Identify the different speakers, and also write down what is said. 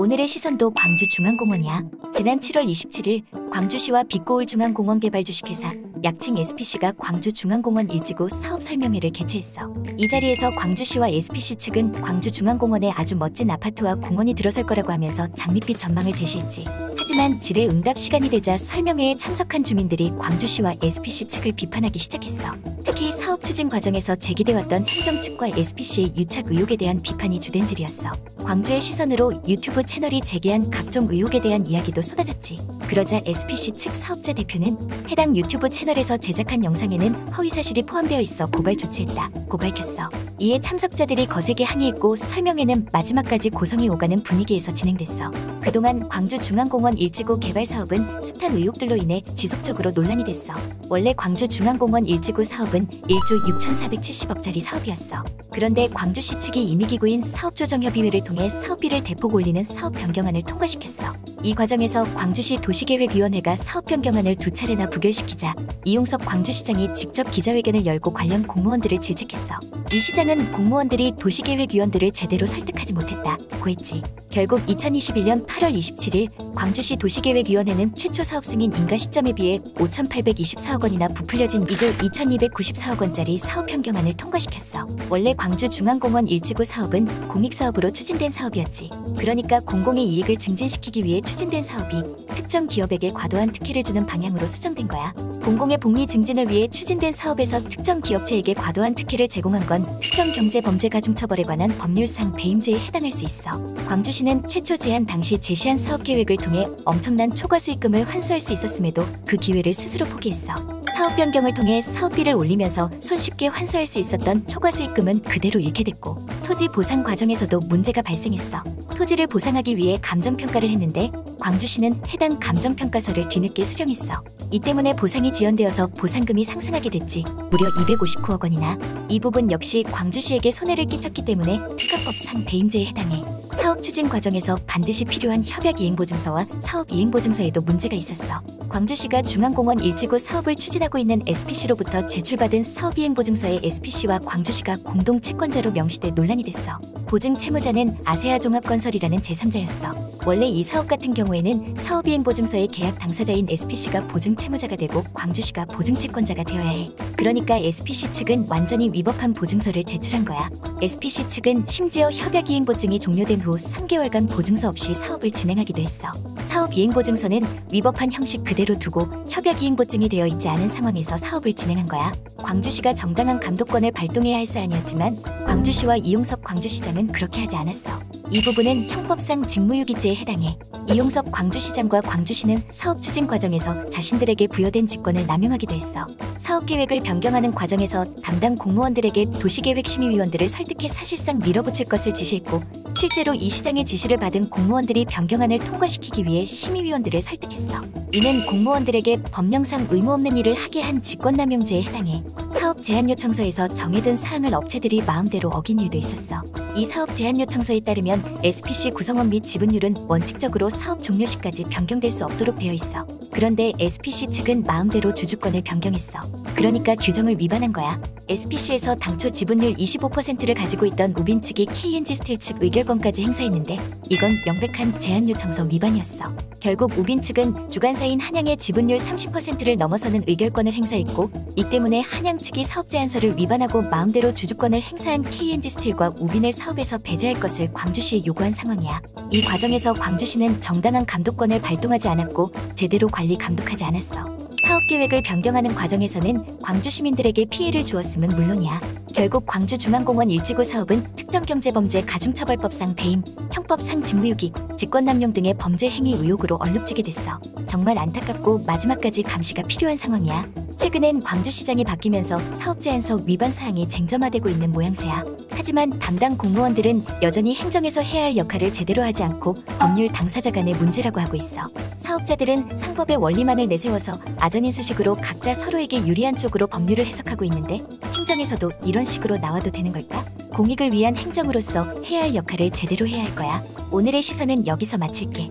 Speaker 1: 오늘의 시선도 광주중앙공원이야. 지난 7월 27일 광주시와 빛고울중앙공원 개발 주식회사 약칭 SPC가 광주중앙공원 1지구 사업 설명회를 개최했어. 이 자리에서 광주시와 SPC 측은 광주중앙공원에 아주 멋진 아파트와 공원이 들어설 거라고 하면서 장밋빛 전망을 제시했지. 하지만 질의응답 시간이 되자 설명회에 참석한 주민들이 광주시와 SPC 측을 비판하기 시작했어. 특히 사업 추진 과정에서 제기돼왔던 행정 측과 SPC의 유착 의혹에 대한 비판이 주된질이었어. 광주의 시선으로 유튜브 채널이 제기한 각종 의혹에 대한 이야기도 쏟아졌지. 그러자 SPC 측 사업자 대표는 해당 유튜브 채널에서 제작한 영상에는 허위사실이 포함되어 있어 고발 조치했다고 밝혔어. 이에 참석자들이 거세게 항의했고 설명회는 마지막까지 고성이 오가는 분위기에서 진행됐어. 그동안 광주중앙공원 1지구 개발 사업은 숱한 의혹들로 인해 지속적으로 논란이 됐어. 원래 광주중앙공원 1지구 사업은 1조 6,470억짜리 사업이었어. 그런데 광주시 측이 임의기구인 사업조정협의회를 통해 사업비를 대폭 올리는 사업 변경안을 통과시켰어. 이 과정에서 광주시 도시계획위원회가 사업 변경안을 2차례나 부결시키자 이용석 광주시장이 직접 기자회견을 열고 관련 공무원들을 질책했어. 이 시장은 공무원들이 도시계획위원들을 제대로 설득하지 못했다고 했지. 결국 2021년 8월 27일 광주시 도시계획위원회는 최초 사업 승인 인가 시점에 비해 5,824억 원이나 부풀려진 2조 2,294억 원짜리 사업 변경안을 통과시켰어. 원래 광주중앙공원 1지구 사업은 공익사업으로 추진된 사업이었지. 그러니까 공공의 이익을 증진시키기 위해 추진된 사업이 특정 기업에게 과도한 특혜를 주는 방향으로 수정된 거야. 공공의 복리 증진을 위해 추진된 사업에서 특정 기업체에게 과도한 특혜를 제공한 건 특정 경제범죄 가중처벌에 관한 법률상 배임죄에 해당할 수 있어. 광주시는 최초 제안 당시 제시한 사업 계획을 통해 엄청난 초과 수익금을 환수할 수 있었음에도 그 기회를 스스로 포기했어. 사업 변경을 통해 사업비를 올리면서 손쉽게 환수할 수 있었던 초과 수익금은 그대로 잃게 됐고 토지 보상 과정에서도 문제가 발생했어. 토지를 보상하기 위해 감정평가를 했는데 광주시는 해당 감정평가서를 뒤늦게 수령했어. 이 때문에 보상이 지연되어서 보상금이 상승하게 됐지. 무려 259억 원이나. 이 부분 역시 광주시에게 손해를 끼쳤기 때문에 특가법상 배임죄에 해당해. 사업 추진 과정에서 반드시 필요한 협약이행보증서와 사업이행보증서에도 문제가 있었어. 광주시가 중앙공원 1지구 사업을 추진하고 있는 SPC로부터 제출받은 사업이행보증서에 SPC와 광주시가 공동 채권자로 명시돼 논란이 됐어. 보증 채무자는 아세아종합건설이라는 제3자였어. 원래 이 사업 같은 경우에는 사업이행보증서의 계약 당사자인 SPC가 보증 채무자가 되고 광주시가 보증 채권자가 되어야 해. 그러니까 SPC 측은 완전히 위법한 보증서를 제출한 거야. SPC 측은 심지어 협약이행보증이 종료된 후 3개월간 보증서 없이 사업을 진행하기도 했어. 사업이행보증서는 위법한 형식 그대로 두고 협약이행보증이 되어 있지 않은 상황에서 사업을 진행한 거야. 광주시가 정당한 감독권을 발동해야 할 사안이었지만 광주시와 이용석 광주시장은 그렇게 하지 않았어. 이 부분은 형법상 직무유기죄에 해당해. 이용석 광주시장과 광주시는 사업 추진 과정에서 자신들에게 부여된 직권을 남용하기도 했어. 사업계획을 변경하는 과정에서 담당 공무원들에게 도시계획심의위원들을 설득해 사실상 밀어붙일 것을 지시했고 실제로 이 시장의 지시를 받은 공무원들이 변경안을 통과시키기 위해 심의위원들을 설득했어. 이는 공무원들에게 법령상 의무 없는 일을 하게 한 직권남용죄에 해당해. 사업 제안 요청서에서 정해둔 사항을 업체들이 마음대로 어긴 일도 있었어. 이 사업 제안 요청서에 따르면 SPC 구성원 및 지분율은 원칙적으로 사업 종료 시까지 변경될 수 없도록 되어 있어. 그런데 SPC 측은 마음대로 주주권을 변경했어. 그러니까 규정을 위반한 거야. SPC에서 당초 지분율 25%를 가지고 있던 우빈 측이 KNG스틸 측 의결권까지 행사했는데 이건 명백한 제안 요청서 위반이었어. 결국 우빈 측은 주관사인 한양의 지분율 30%를 넘어서는 의결권을 행사했고 이 때문에 한양 측이 사업 제안서를 위반하고 마음대로 주주권을 행사한 KNG스틸과 우빈을 사업에서 배제할 것을 광주시에 요구한 상황이야. 이 과정에서 광주시는 정당한 감독권을 발동하지 않았고 제대로 관리 감독하지 않았어. 사업계획을 변경하는 과정에서는 광주 시민들에게 피해를 주었음은 물론이야. 결국 광주중앙공원 1지구 사업은 특정경제범죄 가중처벌법상 배임, 형법상 직무유기, 직권남용 등의 범죄 행위 의혹으로 얼룩지게 됐어. 정말 안타깝고 마지막까지 감시가 필요한 상황이야. 최근엔 광주시장이 바뀌면서 사업제안서 위반 사항이 쟁점화되고 있는 모양새야. 하지만 담당 공무원들은 여전히 행정에서 해야 할 역할을 제대로 하지 않고 법률 당사자 간의 문제라고 하고 있어. 사업자들은 상법의 원리만을 내세워서 아전인수식으로 각자 서로에게 유리한 쪽으로 법률을 해석하고 있는데 행정에서도 이런 식으로 나와도 되는 걸까? 공익을 위한 행정으로서 해야 할 역할을 제대로 해야 할 거야. 오늘의 시선은 여기서 마칠게.